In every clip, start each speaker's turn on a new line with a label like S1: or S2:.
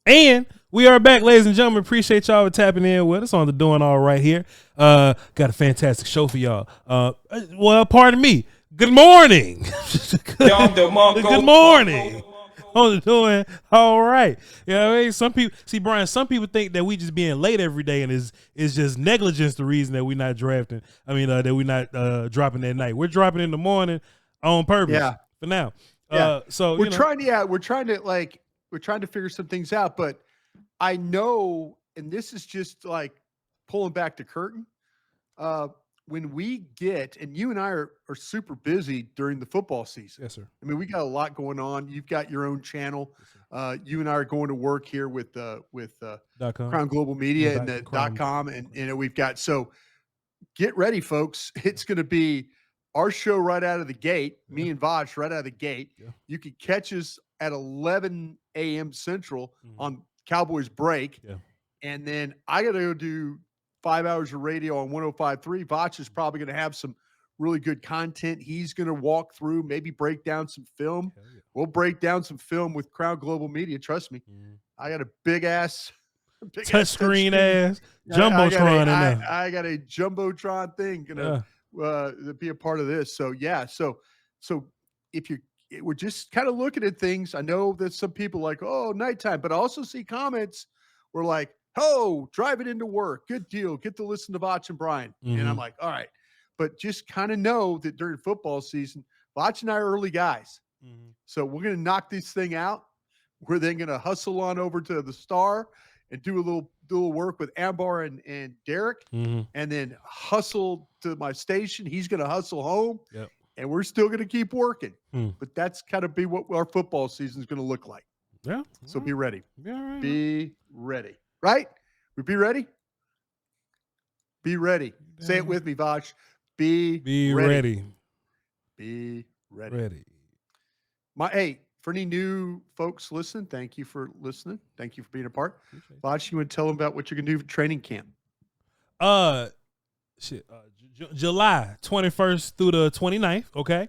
S1: And we are back, ladies and gentlemen. Appreciate y'all for tapping in with us on the Doing All Right here. Got a fantastic show for y'all. Well, pardon me. Good morning. Good morning. On the Doing All Right. You know what I mean? Some people see, Brian, some people think that we just being late every day and is just negligence the reason that we're not drafting. I mean, that we're not dropping at night. We're dropping in the morning on purpose.
S2: Yeah.
S1: For now.
S2: Yeah.
S1: So
S2: we're trying to figure some things out, but I know, and this is just like pulling back the curtain. When we get, and you and I are super busy during the football season.
S1: Yes, sir.
S2: I mean, we got a lot going on. You've got your own channel. Yes, you and I are going to work here with Crown Global Media and the .com, and we've got, so get ready, folks. It's going to be our show right out of the gate. Yeah. Me and Voch right out of the gate. Yeah. You can catch us at 11 a.m. Central on Cowboys break. Yeah. And then I got to go do 5 hours of radio on 105.3. Voch is probably going to have some really good content. He's going to walk through, maybe break down some film. Yeah. We'll break down some film with Crown Global Media. Trust me. I got a big ass
S1: touchscreen ass jumbotron in there.
S2: I got a jumbotron thing to be a part of this. So yeah. So if we're just kind of looking at things. I know that some people like, oh, nighttime, but I also see comments where like, oh, drive it into work. Good deal. Get to listen to Voch and Brian. And I'm like, all right. But just kind of know that during football season, Voch and I are early guys. So we're going to knock this thing out. We're then going to hustle on over to the Star and do a little work with Ambar and Derek, and then hustle to my station. He's going to hustle home. Yep. And we're still going to keep working. But that's kind of be what our football season is going to look like.
S1: Yeah.
S2: So be ready.
S1: Yeah, right.
S2: Be ready. Right? We be ready? Be ready. Yeah. Say it with me, Voch. Be
S1: ready.
S2: Be ready. Hey, for any new folks listening, thank you for listening. Thank you for being a part. Voch, you want to tell them about what you're going to do for training camp?
S1: July 21st through the 29th. Okay.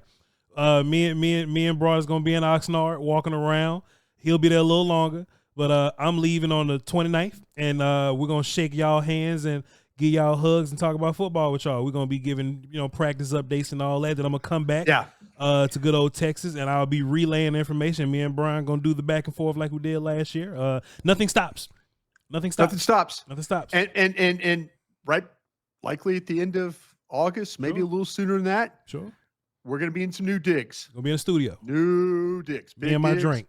S1: Me and Broaddus gonna be in Oxnard walking around. He'll be there a little longer, but I'm leaving on the 29th, and we're gonna shake y'all hands and give y'all hugs and talk about football with y'all. We're gonna be giving practice updates and all that. Then I'm gonna come back to good old Texas, and I'll be relaying information. Me and Brian gonna do the back and forth like we did last year. Nothing stops.
S2: And right, likely at the end of August, maybe a little sooner than that.
S1: Sure.
S2: We're going to be in some new digs.
S1: We'll be in the studio.
S2: New digs.
S1: Me and my drink.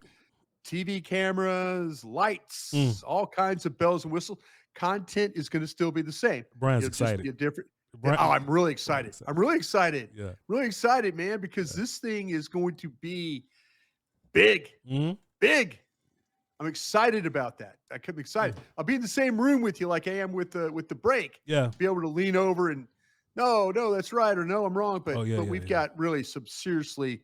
S2: TV cameras, lights, all kinds of bells and whistles. Content is going to still be the same.
S1: Brian's excited.
S2: Just be different. I'm really excited. I'm really excited.
S1: Yeah.
S2: Really excited, man, because this thing is going to be big. Big. I'm excited about that. I'm excited. I'll be in the same room with you like I am with the break.
S1: Yeah.
S2: Be able to lean over and no, that's right, or no, I'm wrong. But we've got really some seriously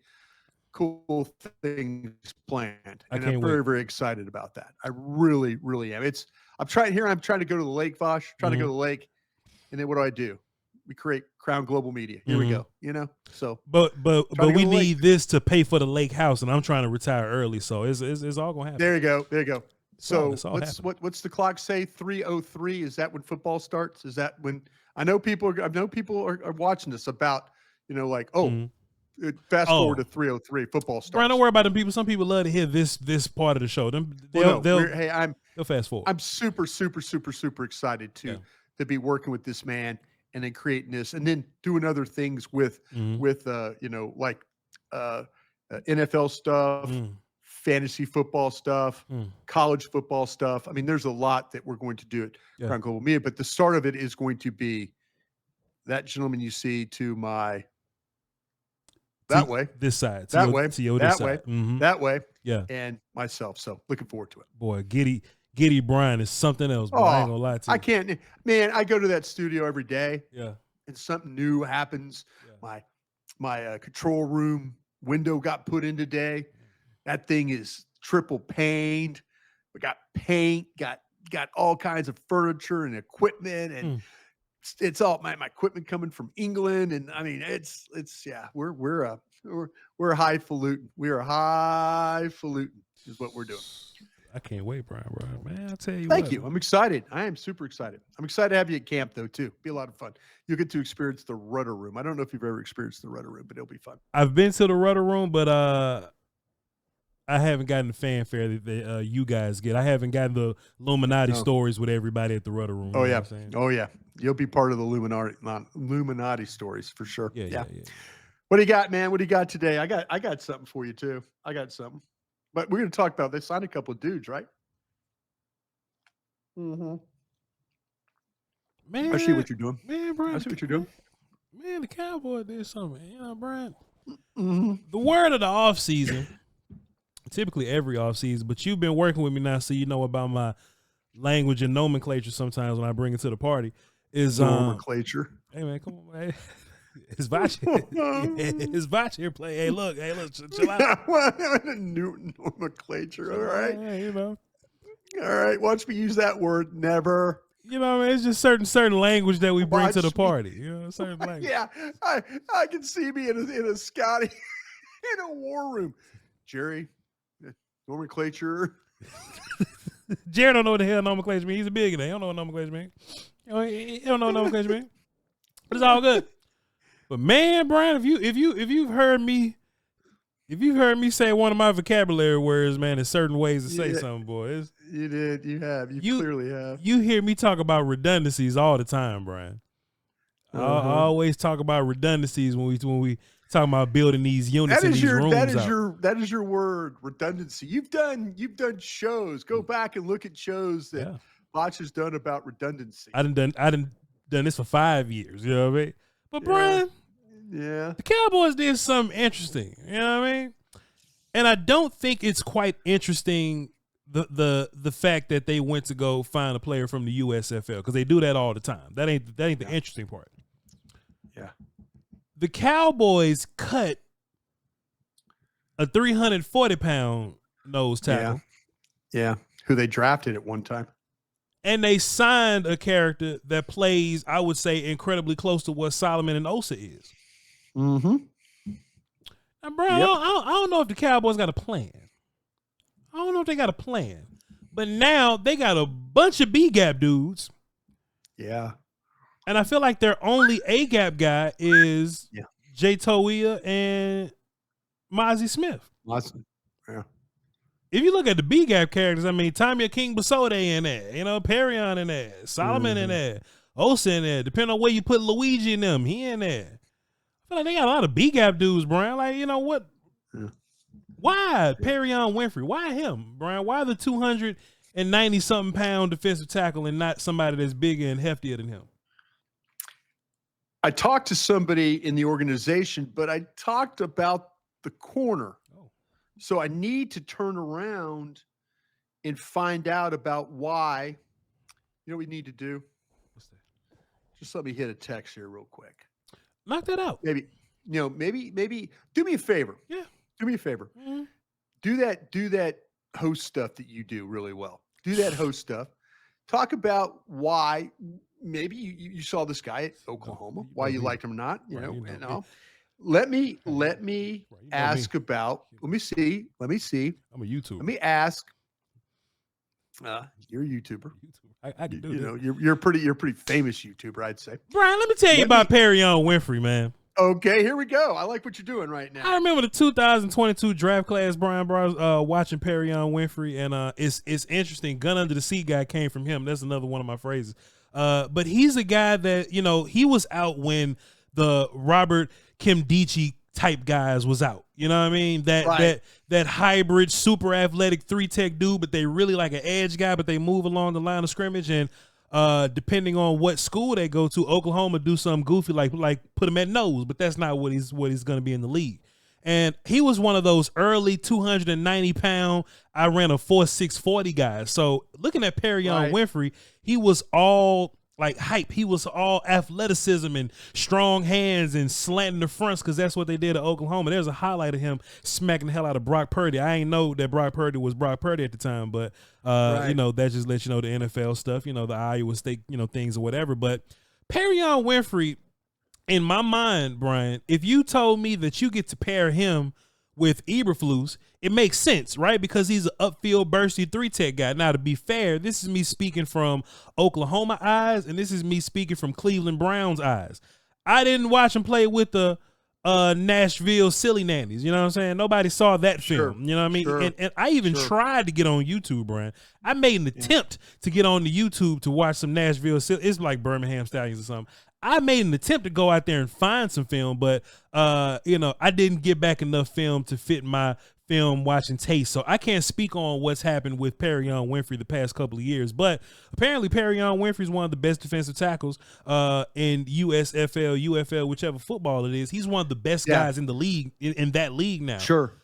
S2: cool things planned. And I'm very, very excited about that. I really, really am. I'm trying to go to the lake, Voch, to go to the lake. And then what do? We create Crown Global Media. Here we go. So
S1: but we need this to pay for the lake house, and I'm trying to retire early, so it's all gonna happen.
S2: There you go. So what's the clock say? 3:03. Is that when football starts? Is that when I know people are watching this about, fast forward to 3:03 football starts.
S1: Brian, don't worry about them people. Some people love to hear this part of the show. They'll fast forward.
S2: I'm super, super, super, super excited to be working with this man and then creating this and then doing other things with NFL stuff, fantasy football stuff, college football stuff. I mean, there's a lot that we're going to do at Crown Global Media, but the start of it is going to be that gentleman you see to my way,
S1: this side,
S2: that way, that way, and myself. So looking forward to it.
S1: Boy, Giddy Brian is something else. But I ain't gonna lie to you.
S2: I can't, man. I go to that studio every day.
S1: Yeah,
S2: and something new happens. Yeah. My control room window got put in today. That thing is triple paned. We got paint, got all kinds of furniture and equipment, and it's all my equipment coming from England. And I mean, we're highfalutin. We are highfalutin is what we're doing.
S1: I can't wait, Brian, bro. Man, I'll tell you
S2: Thank
S1: what.
S2: you. I'm excited. I am super excited. I'm excited to have you at camp, though, too. Be a lot of fun. You'll get to experience the Rudder Room. I don't know if you've ever experienced the Rudder Room, but it'll be fun.
S1: I've been to the Rudder Room, but I haven't gotten the fanfare that you guys get. I haven't gotten the Illuminati stories with everybody at the Rudder Room.
S2: Oh, yeah. Oh, yeah. You'll be part of the Illuminati stories for sure.
S1: Yeah.
S2: What do you got, man? What do you got today? I got something for you, too. I got something. But we're going to talk about, they signed a couple of dudes, right? Mm-hmm.
S1: Man,
S2: I see what you're doing.
S1: Man, Brian,
S2: I see what you're doing.
S1: Man, the Cowboys did something. You know, Brian.
S2: Mm-hmm.
S1: The word of the offseason, typically every offseason, but you've been working with me now, so you know about my language and nomenclature sometimes when I bring it to the party. Is
S2: nomenclature.
S1: Hey, man, come on, man. It's Voch. It's Voch here play. Hey, look, chill out.
S2: New nomenclature. All right.
S1: Hey, you know.
S2: All right. Watch me use that word. Never.
S1: You know, man, it's just certain language that we bring to the party. You know, certain language.
S2: Yeah, I can see me in a Scotty in a war room. Jerry, nomenclature.
S1: Jerry don't know what the hell nomenclature means. He's a billionaire. He don't know what nomenclature means. He don't know what nomenclature means. But it's all good. But man, Brian, if you've heard me say one of my vocabulary words, man, there's certain ways to say something, boy.
S2: You did. You have. You clearly have.
S1: You hear me talk about redundancies all the time, Brian. I always talk about redundancies when we talk about building these units in these rooms.
S2: That is your word, redundancy. You've done shows. Go back and look at shows that Voch has done about redundancy.
S1: I done this for 5 years. You know what I mean? But Brian, the Cowboys did something interesting. You know what I mean? And I don't think it's quite interesting the fact that they went to go find a player from the USFL, because they do that all the time. That ain't the interesting part.
S2: Yeah.
S1: The Cowboys cut a 340-pound nose tackle.
S2: Yeah. Who they drafted at one time.
S1: And they signed a character that plays, I would say, incredibly close to what Solomon and Osa is.
S2: Mm-hmm.
S1: Now, Brian, I don't know if the Cowboys got a plan. I don't know if they got a plan. But now they got a bunch of B-gap dudes.
S2: Yeah.
S1: And I feel like their only A-gap guy is Jay Toia and Mozzie Smith.
S2: Yeah.
S1: If you look at the B-gap characters, I mean, Tommy King Basode in there, you know, Perrion in there, Solomon in there, Osa in there. Depending on where you put Luigi in them, he in there. I feel like they got a lot of B-gap dudes, Brian. Like, you know what? Yeah. Why Perrion Winfrey? Why him, Brian? Why the 290-something pound defensive tackle and not somebody that's bigger and heftier than him?
S2: I talked to somebody in the organization, but I talked about the corner. So I need to turn around and find out about why. You know what we need to do?
S1: What's that?
S2: Just let me hit a text here real quick.
S1: Knock that out.
S2: Maybe do me a favor.
S1: Yeah.
S2: Do me a favor.
S1: Mm-hmm.
S2: Do that host stuff that you do really well. Do that host stuff. Talk about why maybe you saw this guy at Oklahoma, why you liked him or not, you know. Let me ask about. Let me see.
S1: I'm a YouTuber.
S2: Let me ask. You're a YouTuber.
S1: I can do
S2: you know, you're a pretty famous YouTuber, I'd say.
S1: Brian, let me tell you about Perrion Winfrey, man.
S2: Okay, here we go. I like what you're doing right now.
S1: I remember the 2022 draft class, Brian, watching Perrion Winfrey, and it's interesting. Gun under the seat guy came from him. That's another one of my phrases. But he's a guy that, you know, he was out when the Robert Kimdichie type guys was out. You know what I mean? That hybrid, super athletic 3-tech dude, but they really like an edge guy, but they move along the line of scrimmage. And depending on what school they go to, Oklahoma do something goofy like put him at nose, but that's not what he's going to be in the league. And he was one of those early 290-pound, I ran a 4.6 40 guys. So looking at Perrion Winfrey, he was all like hype. He was all athleticism and strong hands and slanting the fronts, because that's what they did at Oklahoma. There's a highlight of him smacking the hell out of Brock Purdy. I ain't know that Brock Purdy was Brock Purdy at the time, but you know, that just lets you know the NFL stuff, you know, the Iowa State, you know, things or whatever. But Perrion Winfrey, in my mind, Brian, if you told me that you get to pair him with Eberflus, it makes sense, right? Because he's an upfield bursty 3-tech guy. Now, to be fair, this is me speaking from Oklahoma eyes, and this is me speaking from Cleveland Browns eyes. I didn't watch him play with the Nashville Silly Nannies. You know what I'm saying? Nobody saw that film. You know what I mean?
S2: Sure.
S1: And I even tried to get on YouTube, Brian. I made an attempt to get on the YouTube to watch some Nashville Silly. It's like Birmingham Stallions or something. I made an attempt to go out there and find some film, but I didn't get back enough film to fit my film watching taste. So I can't speak on what's happened with Perrion Winfrey the past couple of years, but apparently Perrion Winfrey is one of the best defensive tackles in USFL, UFL, whichever football it is. He's one of the best guys in the league, in that league now.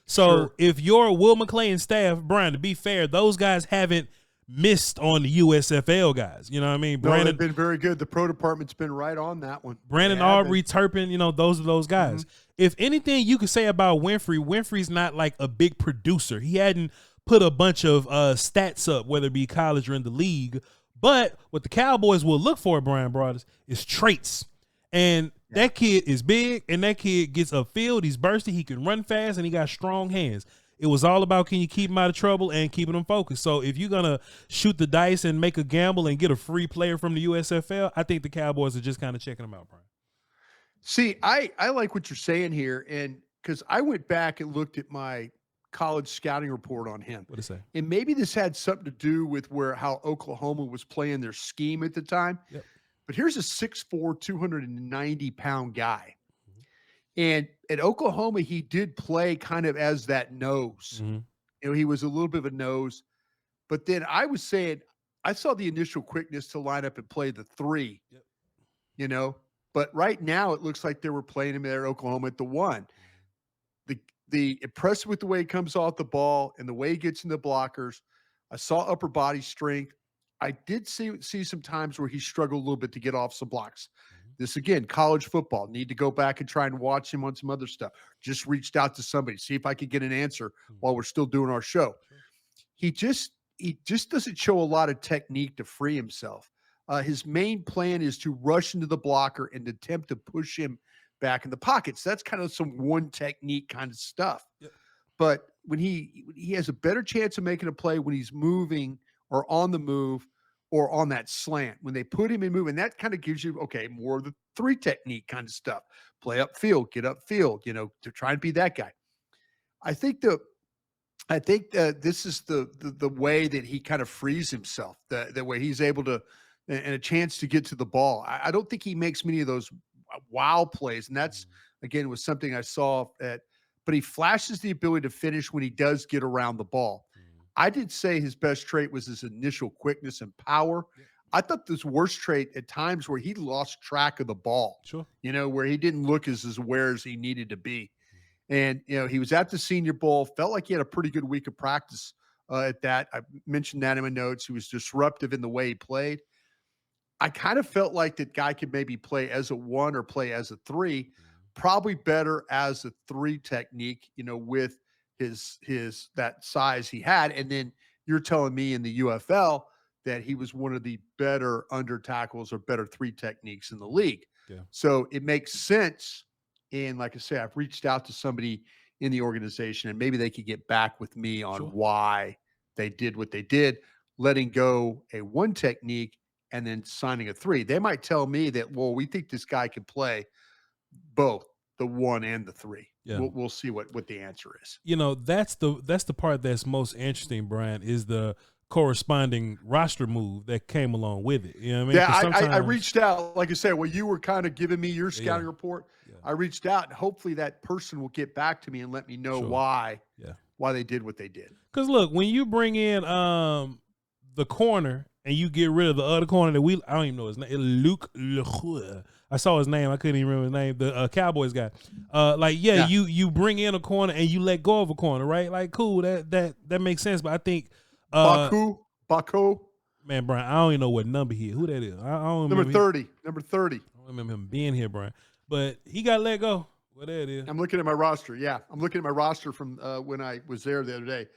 S1: So if you're Will McClay and staff, Brian, to be fair, those guys haven't missed on the USFL guys. You know what I mean?
S2: Brandon, they've been very good. The pro department's been right on that one.
S1: Brandon Aubrey, Turpin, those are those guys. If anything you could say about Winfrey's not like a big producer. He hadn't put a bunch of stats up, whether it be college or in the league. But what the Cowboys will look for, Brian Broaddus, is traits. And that kid is big, and that kid gets upfield. He's bursty. He can run fast, and he got strong hands. It was all about, can you keep him out of trouble and keeping him focused? So if you're going to shoot the dice and make a gamble and get a free player from the USFL, I think the Cowboys are just kind of checking him out, Brian.
S2: See, I like what you're saying here, and because I went back and looked at my college scouting report on him.
S1: What'd it say?
S2: And maybe this had something to do with how Oklahoma was playing their scheme at the time.
S1: Yep.
S2: But here's a 6'4", 290-pound guy. And at Oklahoma, he did play kind of as that nose. He was a little bit of a nose. But then I was saying, I saw the initial quickness to line up and play the 3. But right now it looks like they were playing him there at Oklahoma at the 1. The impressive with the way he comes off the ball and the way he gets in the blockers. I saw upper body strength. I did see some times where he struggled a little bit to get off some blocks. This, again, college football. Need to go back and try and watch him on some other stuff. Just reached out to somebody, see if I could get an answer while we're still doing our show. He just doesn't show a lot of technique to free himself. His main plan is to rush into the blocker and attempt to push him back in the pockets. That's kind of some one technique kind of stuff. But when he has a better chance of making a play when he's moving or on the move, or on that slant, when they put him in move, and that kind of gives you, more of the 3 technique kind of stuff. Play upfield, get upfield, to try and be that guy. I think this is the way that he kind of frees himself, the way he's able to, and a chance to get to the ball. I don't think he makes many of those wow plays, and that's, again, was something I saw but he flashes the ability to finish when he does get around the ball. I did say his best trait was his initial quickness and power. I thought this worst trait at times where he lost track of the ball, where he didn't look as aware as he needed to be. And, he was at the Senior Bowl, felt like he had a pretty good week of practice at that. I mentioned that in my notes. He was disruptive in the way he played. I kind of felt like that guy could maybe play as a 1 or play as a 3, probably better as a 3 technique, with his that size he had. And then you're telling me in the UFL that he was one of the better under tackles or better 3 techniques in the league. So it makes sense. And like I say, I've reached out to somebody in the organization, and maybe they could get back with me on why they did what they did, letting go a 1 technique and then signing a 3. They might tell me that, well, we think this guy can play both the 1 and the 3. We'll see what the answer is.
S1: That's the part that's most interesting, Brian, is the corresponding roster move that came along with it. You know what I mean?
S2: I reached out, like I said, well, you were kind of giving me your scouting report. I reached out, and hopefully that person will get back to me and let me know why they did what they did.
S1: Because look, when you bring in the corner and you get rid of the other corner that I don't even know his name, Luke Lechua. I saw his name. I couldn't even remember his name. The Cowboys guy. You bring in a corner and you let go of a corner, right? Like, cool. That makes sense. But I think
S2: Baku.
S1: Man, Brian, I don't even know what number he is. Who that is? I don't
S2: remember. Number 30.
S1: I don't remember him being here, Brian. But he got let go. What that is?
S2: I'm looking at my roster. Yeah, I'm looking at my roster from when I was there the other day.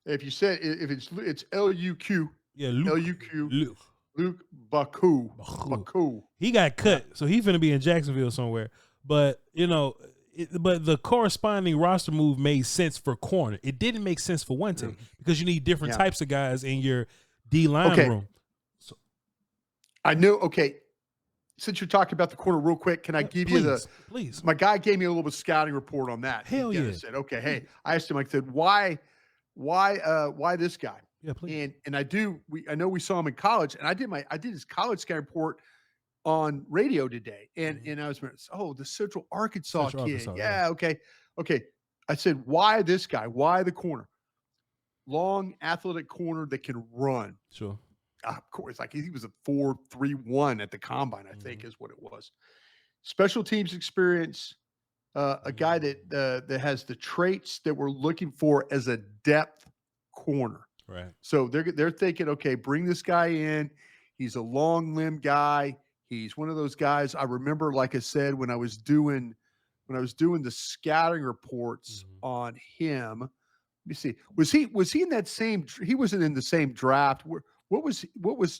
S2: If you said it's Luq.
S1: Yeah,
S2: Luke Baku.
S1: He got cut, so he's finna be in Jacksonville somewhere. But but the corresponding roster move made sense for corner. It didn't make sense for one tech because you need different types of guys in your D line room. So,
S2: I know. Okay. Since you're talking about the corner real quick, can I give you
S1: please.
S2: My guy gave me a little bit of scouting report on that.
S1: Hell yeah.
S2: Said, okay, hey, I asked him, I said, why this guy?
S1: Yeah, please.
S2: And I know we saw him in college, and I did his college scouting report on radio today. And I was, the Central Arkansas kid. Yeah, okay. I said, why this guy? Why the corner? Long, athletic corner that can run.
S1: Sure.
S2: Of course, like he was a 4.31 at the combine, I think is what it was. Special teams experience, a guy that has the traits that we're looking for as a depth corner.
S1: Right.
S2: So they're thinking, okay, bring this guy in. He's a long limb guy. He's one of those guys. I remember, like I said, when I was doing the scouting reports on him. Let me see. Was he in that same? He wasn't in the same draft. What was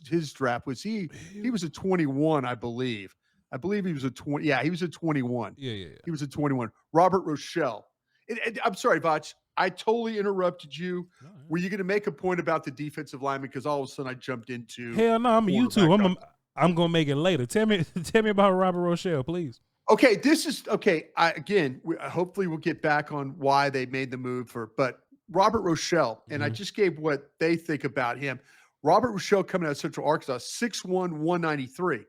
S2: his draft? He was a 21, I believe. I believe he was a 20. Yeah, he was a 21.
S1: Yeah.
S2: He was a 21. Robert Rochelle. I'm sorry, Voch. I totally interrupted you. No, were you going to make a point about the defensive lineman? Because all of a sudden I jumped into.
S1: Hell no, I'm a YouTube. I'm going to make it later. Tell me about Robert Rochelle, please.
S2: Okay, this is okay. Hopefully we'll get back on why they made the move but Robert Rochelle, and I just gave what they think about him. Robert Rochelle coming out of Central Arkansas, 6'1", 193.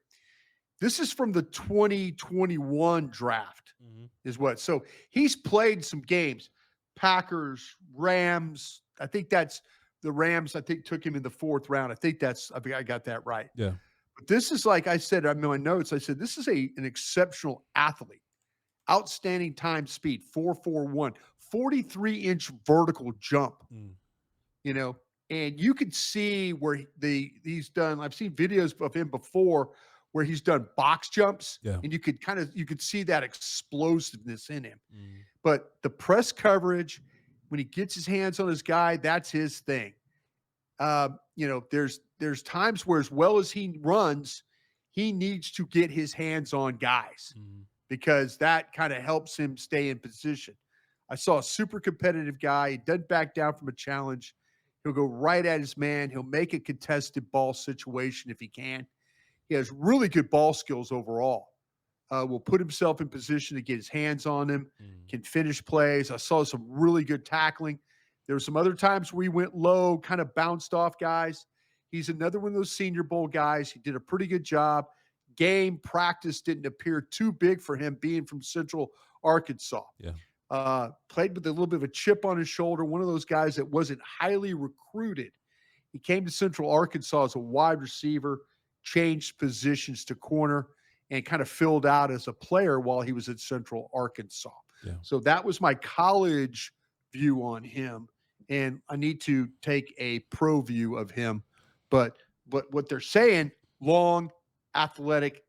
S2: This is from the 2021 draft, is what. So he's played some games. Packers, Rams. I think that's the Rams. I think took him in the 4th round. I think I got that right.
S1: Yeah.
S2: But this is, like I said in my notes, I said this is an exceptional athlete. Outstanding time speed, 4.41, 43-inch vertical jump. And you could see where he's done. I've seen videos of him before where he's done box jumps, and you could see that explosiveness in him. But the press coverage, when he gets his hands on his guy, that's his thing. There's times where, as well as he runs, he needs to get his hands on guys because that kind of helps him stay in position. I saw a super competitive guy. He doesn't back down from a challenge. He'll go right at his man. He'll make a contested ball situation if he can. He has really good ball skills overall. Will put himself in position to get his hands on him, can finish plays. I saw some really good tackling. There were some other times where he went low, kind of bounced off guys. He's another one of those Senior Bowl guys. He did a pretty good job. Game practice didn't appear too big for him being from Central Arkansas.
S1: Yeah.
S2: Played with a little bit of a chip on his shoulder, one of those guys that wasn't highly recruited. He came to Central Arkansas as a wide receiver, changed positions to corner, and kind of filled out as a player while he was at Central Arkansas.
S1: Yeah.
S2: So that was my college view on him, and I need to take a pro view of him. But what they're saying, long, athletic,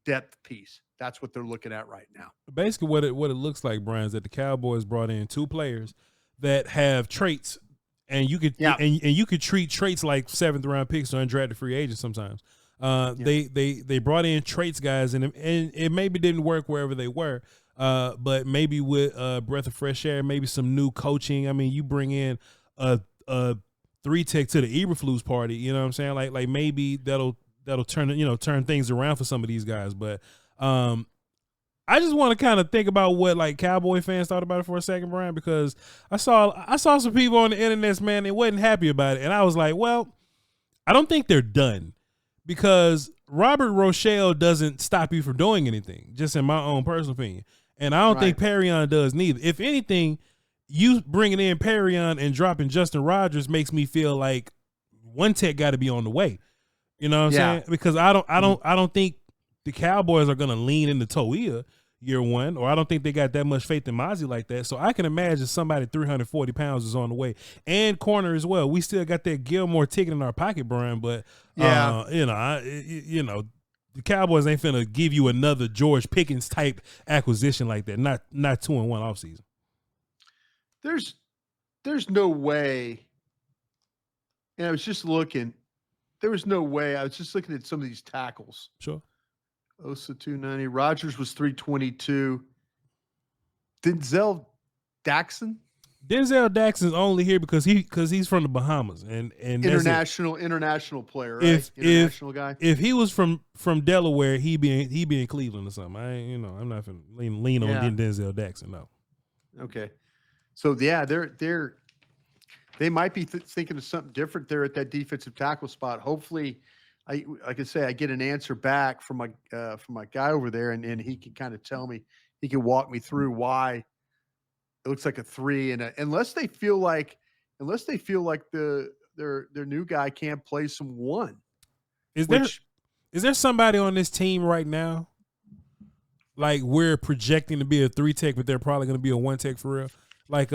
S2: depth piece. That's what they're looking at right now.
S1: Basically, what it looks like, Brian, is that the Cowboys brought in 2 players that have traits, and you could and you could treat traits like 7th round picks or undrafted free agents sometimes. They brought in traits guys, and it maybe didn't work wherever they were, but maybe with a breath of fresh air, maybe some new coaching. I mean, you bring in a 3-tech to the Eberflus party, you know what I'm saying? Like maybe that'll turn things around for some of these guys, but. I just want to kind of think about what like Cowboy fans thought about it for a second, Brian, because I saw some people on the internet, man, they wasn't happy about it. And I was like, well, I don't think they're done because Robert Rochelle doesn't stop you from doing anything, just in my own personal opinion. And I don't think Perrion does neither. If anything, you bringing in Perrion and dropping Justin Rogers makes me feel like one tech got to be on the way. You know what I'm saying? Because I don't think the Cowboys are going to lean into Toia year one, or I don't think they got that much faith in Mozzie like that. So I can imagine somebody 340 pounds is on the way, and corner as well. We still got that Gilmore ticket in our pocket, Brian, but the Cowboys ain't finna give you another George Pickens type acquisition like that. Not 2-1 offseason.
S2: There's no way. And I was just looking. There was no way. I was just looking at some of these tackles.
S1: Sure.
S2: Osa 290. Rogers was 322. Denzel Daxon.
S1: Denzel Daxon's only here because he's from the Bahamas and
S2: international player, right? International guy.
S1: If he was from Delaware, he be in Cleveland or something. I'm not gonna lean on Denzel Daxon. No.
S2: Okay, so yeah, they might be thinking of something different there at that defensive tackle spot. Hopefully, I get an answer back from my guy over there, and he can kind of tell me, he can walk me through why it looks like a 3, and unless they feel like their new guy can't play some 1.
S1: Is there somebody on this team right now, like we're projecting to be a 3 tech, but they're probably going to be a 1 tech for real? Like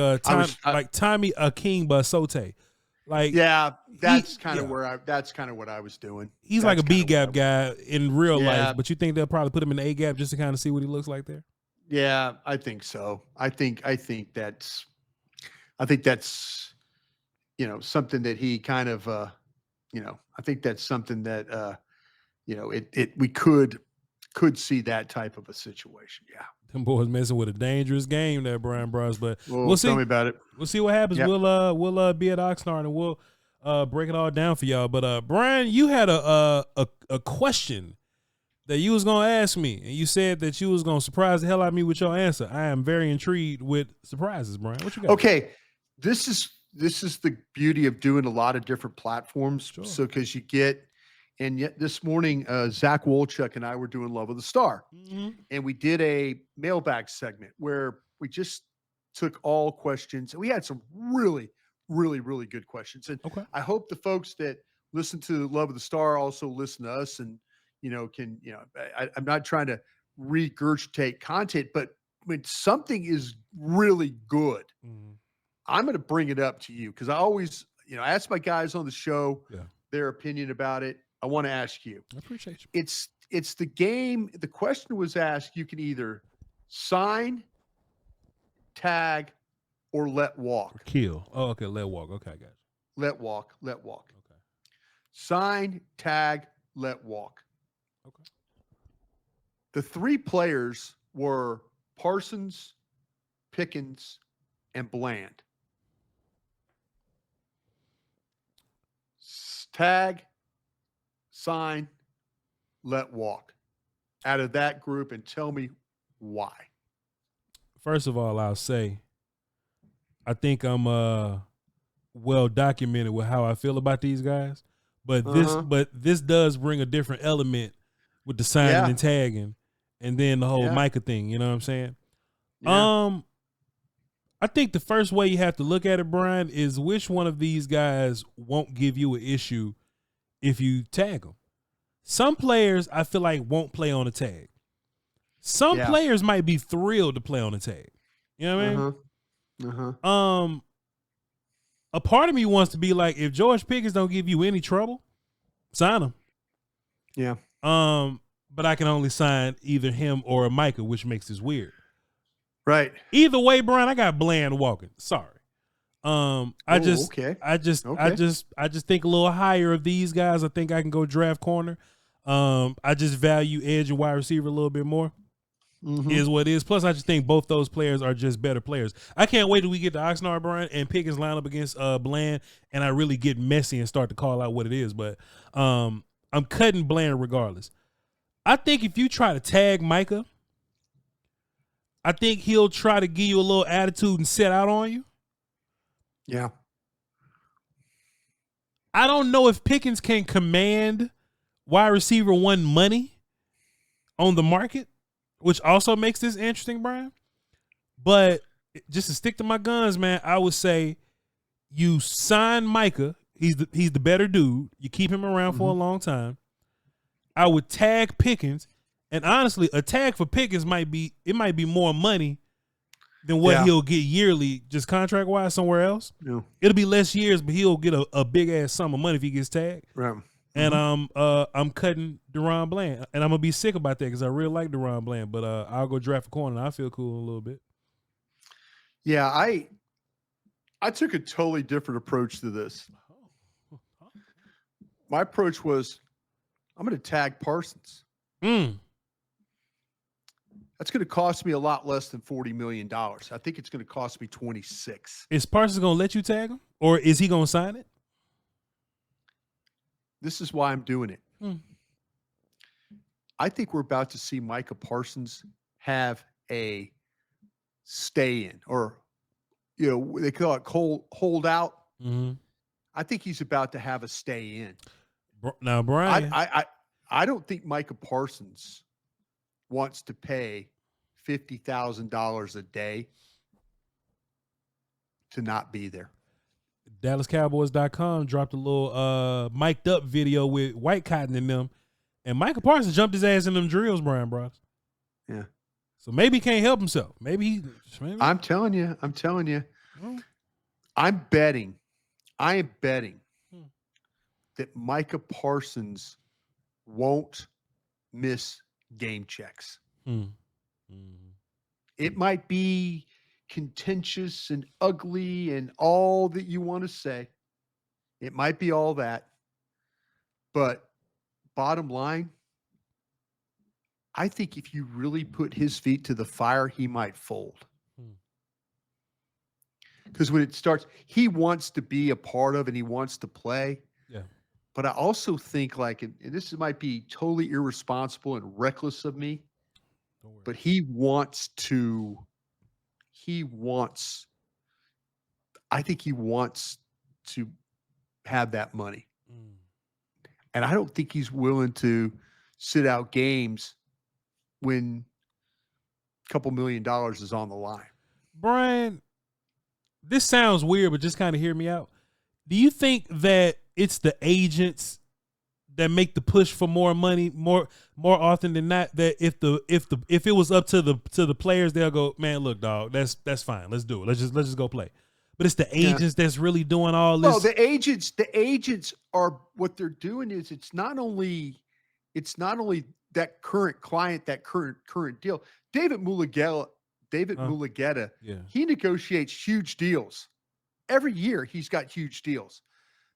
S1: Tommy Akingba Sote. Like,
S2: yeah, that's kind of what I was doing.
S1: He's like a B gap guy in real life, but you think they'll probably put him in the A gap just to kind of see what he looks like there?
S2: Yeah, I think so. I think that's something that he kind of I think that's something that we could see that type of a situation. Yeah.
S1: Them boys messing with a dangerous game there, Brian Broaddus, but we'll see.
S2: Tell me about it.
S1: We'll see what happens. Yep. We'll be at Oxnard and we'll break it all down for y'all. But Brian, you had a question that you was gonna ask me, and you said that you was gonna surprise the hell out of me with your answer. I am very intrigued with surprises, Brian. What you got?
S2: Okay, this is the beauty of doing a lot of different platforms. Sure. So because you get, and yet this morning, Zach Wolchuk and I were doing Love of the Star, and we did a mailbag segment where we just took all questions, and we had some really, really, really good questions. And I hope the folks that listen to Love of the Star also listen to us, and I'm not trying to regurgitate content, but when something is really good, I'm going to bring it up to you because I always, ask my guys on the show their opinion about it. I want to ask you.
S1: I appreciate you.
S2: It's the game. The question was asked. You can either sign, tag, or let walk.
S1: Or kill. Oh, okay. Let walk. Okay, I got you.
S2: Let walk.
S1: Okay.
S2: Sign, tag, let walk.
S1: Okay.
S2: The 3 players were Parsons, Pickens, and Bland. Tag, sign, let walk. Out of that group, and tell me why.
S1: First of all, I'll say I think I'm well documented with how I feel about these guys, but this does bring a different element with the signing and tagging, and then the whole Micah thing. You know what I'm saying? Yeah. I think the first way you have to look at it, Brian, is which one of these guys won't give you an issue if you tag them. Some players I feel like won't play on a tag. Some players might be thrilled to play on a tag. You know what I mean? A part of me wants to be like, if George Pickens don't give you any trouble, sign him.
S2: Yeah.
S1: But I can only sign either him or a Micah, which makes this weird.
S2: Right.
S1: Either way, Brian, I got Bland walking. Sorry. I just think a little higher of these guys. I think I can go draft corner. I just value edge and wide receiver a little bit more. Is what it is. Plus, I just think both those players are just better players. I can't wait till we get to Oxnard, Brian, and Pickens line up against Bland, and I really get messy and start to call out what it is. But I'm cutting Bland regardless. I think if you try to tag Micah, I think he'll try to give you a little attitude and set out on you.
S2: Yeah.
S1: I don't know if Pickens can command wide receiver 1 money on the market, which also makes this interesting, Brian. But just to stick to my guns, man, I would say you sign Micah. He's the better dude. You keep him around for a long time. I would tag Pickens. And honestly, a tag for Pickens might be more money than what he'll get yearly, just contract wise somewhere else. Yeah. It'll be less years, but he'll get a big ass sum of money if he gets tagged. Right. And I'm cutting Deron Bland, and I'm gonna be sick about that because I really like Deron Bland. But I'll go draft a corner. And I feel cool a little bit.
S2: Yeah, I took a totally different approach to this. My approach was, I'm going to tag Parsons. That's going to cost me a lot less than $40 million. I think it's going to cost me 26.
S1: Is Parsons going to let you tag him, or is he going to sign it?
S2: This is why I'm doing it. I think we're about to see Micah Parsons have a stay-in, or they call it hold out.
S1: Mm-hmm.
S2: I think he's about to have a stay-in.
S1: Now, Brian,
S2: I don't think Micah Parsons wants to pay $50,000 a day to not be there.
S1: DallasCowboys.com dropped a little mic'd up video with White Cotton in them, and Micah Parsons jumped his ass in them drills, Brian Broaddus.
S2: Yeah.
S1: So maybe he can't help himself. Maybe.
S2: I'm telling you.
S1: Oh.
S2: I am betting that Micah Parsons won't miss game checks. It might be contentious and ugly and all that you want to say. It might be all that. But bottom line, I think if you really put his feet to the fire, he might fold. Because when it starts, he wants to be a part of and he wants to play.
S1: Yeah.
S2: But I also think, like, and this might be totally irresponsible and reckless of me, but I think he wants to have that money. And I don't think he's willing to sit out games when a couple $1 million is on the line.
S1: Brian, this sounds weird, but just kind of hear me out. Do you think that it's the agents that make the push for more money more often than not? That if it was up to the players, they'll go, man, look, dog, that's fine. Let's do it. Let's just go play. But it's the agents that's really doing all this.
S2: Well, the agents are, what they're doing is it's not only that current client, that current deal. David Mulugeta, he negotiates huge deals. Every year he's got huge deals.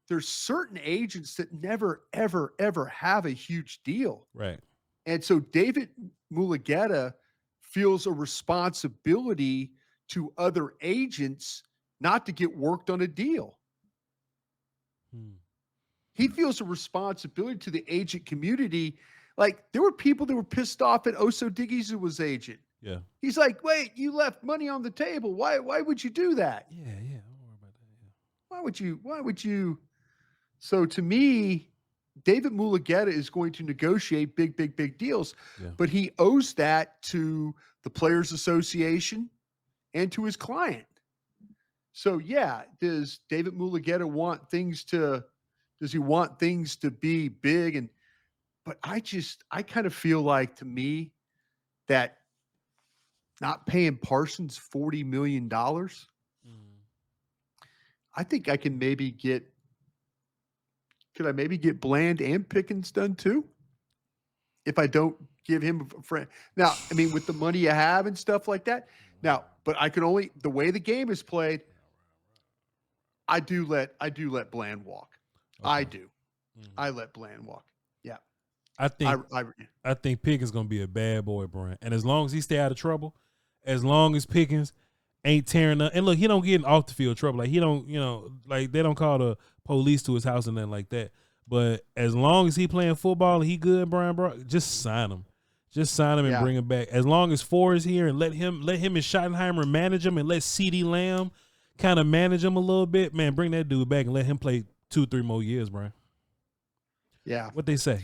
S2: There's certain agents that never, ever, ever have a huge deal.
S1: Right.
S2: And so David Mulugeta feels a responsibility to other agents not to get worked on a deal. He feels a responsibility to the agent community. Like, there were people that were pissed off at Oso Diggy's agent.
S1: Yeah.
S2: He's like, wait, you left money on the table. Why would you do that?
S1: Yeah. Don't worry about that. Yeah.
S2: Why would you? So to me, David Mulugeta is going to negotiate big deals, but he owes that to the Players Association and to his client. So yeah, does David Mulugeta want things to be big? But I kind of feel like, to me, that not paying Parsons $40 million, I think I can maybe get. Could I maybe get Bland and Pickens done too? If I don't give him a friend. Now, I mean, with the money you have and stuff like that. Now, but I can only, the way the game is played, I do let Bland walk. Okay. I do. I let Bland walk. Yeah.
S1: I think Pickens gonna be a bad boy, Brian. And as long as he stay out of trouble, as long as Pickens ain't tearing up, and look, he don't get in off the field trouble. Like, he don't, like, they don't call the police to his house and nothing like that. But as long as he playing football and he good, Brian, bro, just sign him. Just sign him and bring him back. As long as Ford is here, and let him and Schottenheimer manage him, and let CeeDee Lamb kind of manage him a little bit, man, bring that dude back and let him play 2-3 more years, Brian.
S2: Yeah.
S1: What they say.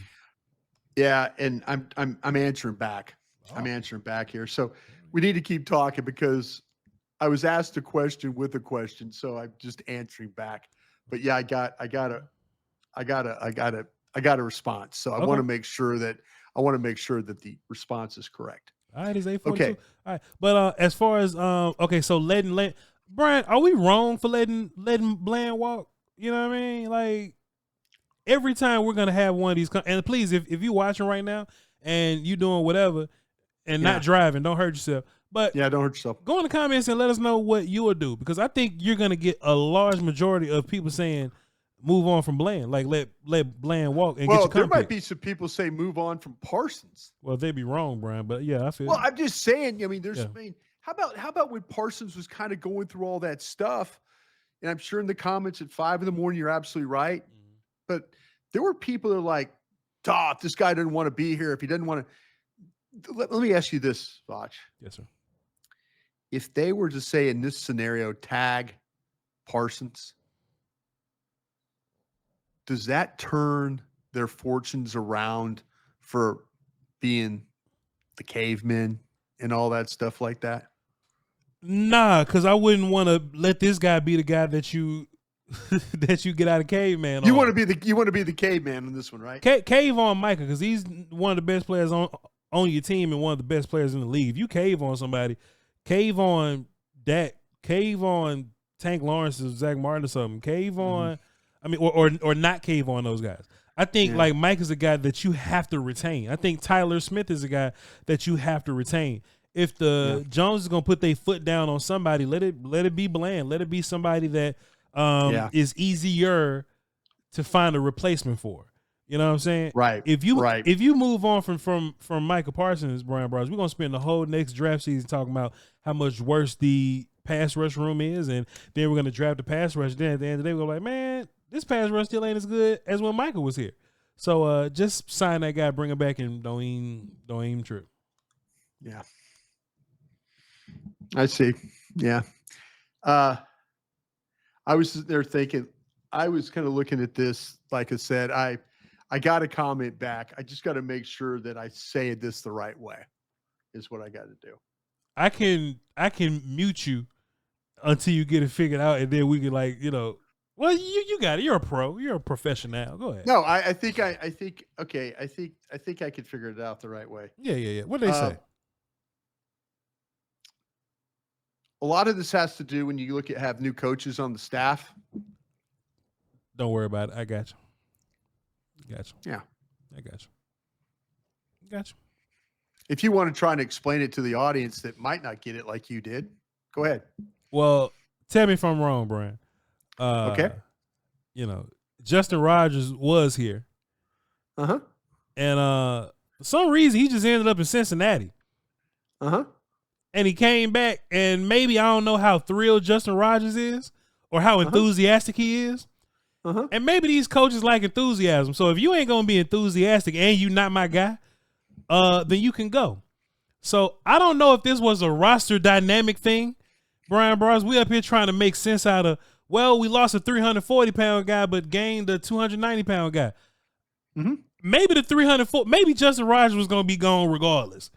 S2: Yeah, and I'm answering back. I'm answering back here. So we need to keep talking because I was asked a question with a question, so I'm just answering back. But yeah, I got a response. So I want to make sure that the response is correct.
S1: All right, it's 8:42. Okay. All right. But as far as so letting Brian, are we wrong for letting Bland walk? You know what I mean? Like, every time we're gonna have one of these, and please, if you're watching right now and you doing whatever and not driving, don't hurt yourself. But
S2: don't hurt yourself.
S1: Go in the comments and let us know what you will do, because I think you're gonna get a large majority of people saying move on from Bland. Like let Bland walk and
S2: well,
S1: get your
S2: there might
S1: pick.
S2: be some people say move on from Parsons.
S1: Well, they'd be wrong, Brian. But yeah, I feel.
S2: Well, I'm just saying. I mean, there's.
S1: Yeah.
S2: I mean, how about when Parsons was kind of going through all that stuff? And I'm sure in the comments at 5 a.m, you're absolutely right.
S1: Mm-hmm.
S2: But there were people that are like, if this guy doesn't want to be here, if he doesn't want to. Let me ask you this, Voch.
S1: Yes, sir.
S2: If they were to say in this scenario, tag Parsons, does that turn their fortunes around for being the cavemen and all that stuff like that?
S1: Nah, because I wouldn't want to let this guy be the guy that you that you get out of caveman.
S2: You want to be the caveman in this one, right?
S1: Cave on Micah because he's one of the best players on your team and one of the best players in the league. If you cave on somebody, cave on Dak, cave on Tank Lawrence or Zach Martin or something. Cave on, I mean, or not cave on those guys. I think like Mike is a guy that you have to retain. I think Tyler Smith is a guy that you have to retain. If the Jones is gonna put their foot down on somebody, let it be Bland. Let it be somebody that is easier to find a replacement for. You know what I'm saying?
S2: Right.
S1: If you move on from Micah Parsons, Brian Broaddus, we're gonna spend the whole next draft season talking about how much worse the pass rush room is, and then we're gonna draft the pass rush. Then at the end of the day, we're like, man, this pass rush still ain't as good as when Micah was here. So just sign that guy, bring him back, and don't even trip.
S2: Yeah. I see. Yeah. I was there thinking, I was kind of looking at this. Like I said, I got to comment back. I just got to make sure that I say this the right way is what I got to do.
S1: I can mute you until you get it figured out. And then we can well, you got it. You're a pro. You're a professional. Go ahead.
S2: No, I think I could figure it out the right way.
S1: Yeah. What did they say?
S2: A lot of this has to do when you look at have new coaches on the staff.
S1: Don't worry about it. I got you.
S2: Yeah.
S1: I got you.
S2: If you want to try and explain it to the audience that might not get it like you did, go ahead.
S1: Well, tell me if I'm wrong, Brian.
S2: Okay.
S1: Justin Rogers was here.
S2: Uh-huh.
S1: And for some reason, he just ended up in Cincinnati.
S2: Uh-huh.
S1: And he came back, and maybe I don't know how thrilled Justin Rogers is or how enthusiastic he is.
S2: Uh-huh.
S1: And maybe these coaches like enthusiasm. So if you ain't going to be enthusiastic and you not my guy, then you can go. So I don't know if this was a roster dynamic thing. Brian Broaddus, we up here trying to make sense out of, well, we lost a 340-pound guy but gained a 290-pound guy.
S2: Mm-hmm.
S1: Maybe Justin Rogers was going to be gone regardless.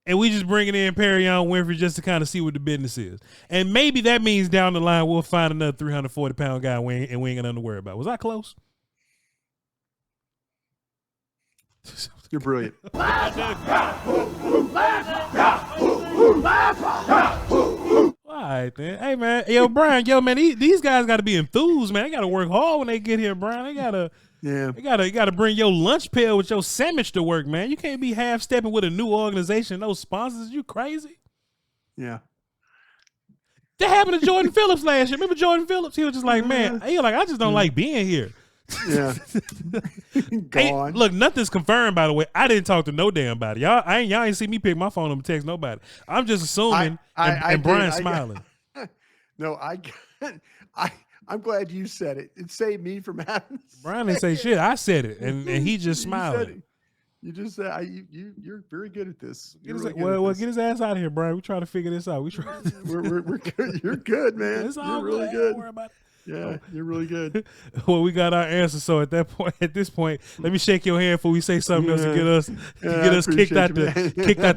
S1: And we just bringing in Perrion, Winfrey just to kind of see what the business is. And maybe that means down the line we'll find another 340-pound guy and we ain't got nothing to worry about. Was I close?
S2: You're brilliant.
S1: All right, then. Hey, man. Yo, Brian, man, these guys got to be enthused, man. They got to work hard when they get here, Brian. They got to.
S2: Yeah.
S1: You gotta bring your lunch pail with your sandwich to work, man. You can't be half-stepping with a new organization, no sponsors. You crazy?
S2: Yeah.
S1: That happened to Jordan Phillips last year. Remember Jordan Phillips? He was just like, man, he was like, I just don't like being here.
S2: Yeah. Gone.
S1: Look, nothing's confirmed, by the way. I didn't talk to no damn body. Y'all ain't see me pick my phone up and text nobody. I'm just assuming and Brian smiling.
S2: No, I'm glad you said it. It saved me from having to
S1: Brian didn't say shit. I said it, and he just smiling.
S2: You just said you're very good at this.
S1: Get his ass out of here, Brian. We trying to figure this out.
S2: We're good. You're good, man.
S1: It's all
S2: you're really
S1: good.
S2: good.
S1: Don't worry about it.
S2: Yeah, you're really good.
S1: Well, we got our answer. So at this point, let me shake your hand before we say something else to get us kicked out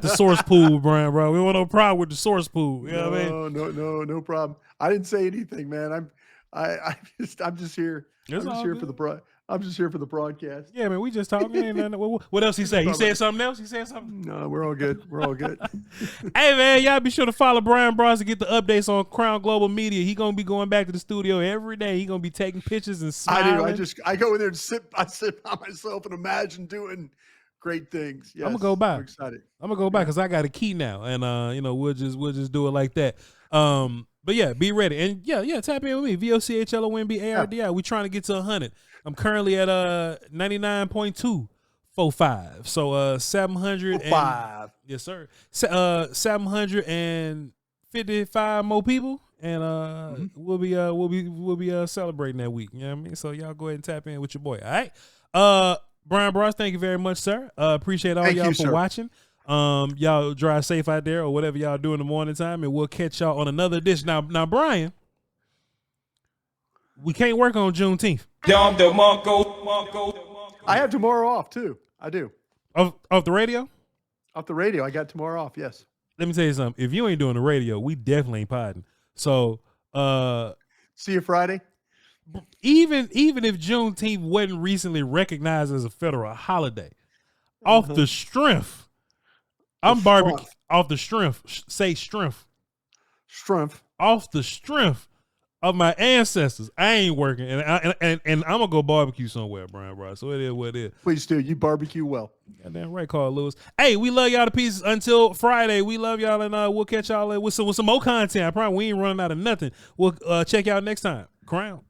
S1: the source pool, Brian. Bro, we want no problem with the source pool. You know what I mean?
S2: No problem. I didn't say anything, man. I'm just here. I'm just here for the broadcast.
S1: Yeah, man, we just talking. What else he say? He said something else? He said something?
S2: No, we're all good.
S1: Hey, man, y'all be sure to follow Brian Broaddus to get the updates on Crown Global Media. He going to be going back to the studio every day. He going to be taking pictures and smiling.
S2: I go in there and I sit by myself and imagine doing great things. Yes,
S1: I'm gonna go by.
S2: I'm excited.
S1: I'm gonna go back because I got a key now, and we'll just do it like that. But yeah, be ready, and yeah, tap in with me. VOCHLONBARDI. We trying to get to 100. I'm currently at 99.245. So 705. Yes, sir. 755 more people, and we'll be celebrating that week. You know what I mean? So y'all go ahead and tap in with your boy. All right. Brian Broaddus, thank you very much, sir. Appreciate all y'all for watching. Y'all drive safe out there or whatever y'all do in the morning time, and we'll catch y'all on another edition. Now, Brian, we can't work on Juneteenth.
S2: I have tomorrow off too. I do.
S1: Off the radio?
S2: Off the radio. I got tomorrow off. Yes.
S1: Let me tell you something. If you ain't doing the radio, we definitely ain't podding. So,
S2: see you Friday.
S1: Even if Juneteenth wasn't recently recognized as a federal holiday, off the strength, I'm barbecue. Off the strength, say strength.
S2: Strength.
S1: Off the strength of my ancestors, I ain't working, and I'm gonna go barbecue somewhere, Brian. So it is what it is.
S2: Please do. You barbecue well.
S1: Goddamn right, Carl Lewis. Hey, we love y'all to pieces until Friday. We love y'all, and we'll catch y'all with some more content. I promise we ain't running out of nothing. We'll check y'all next time. Crown.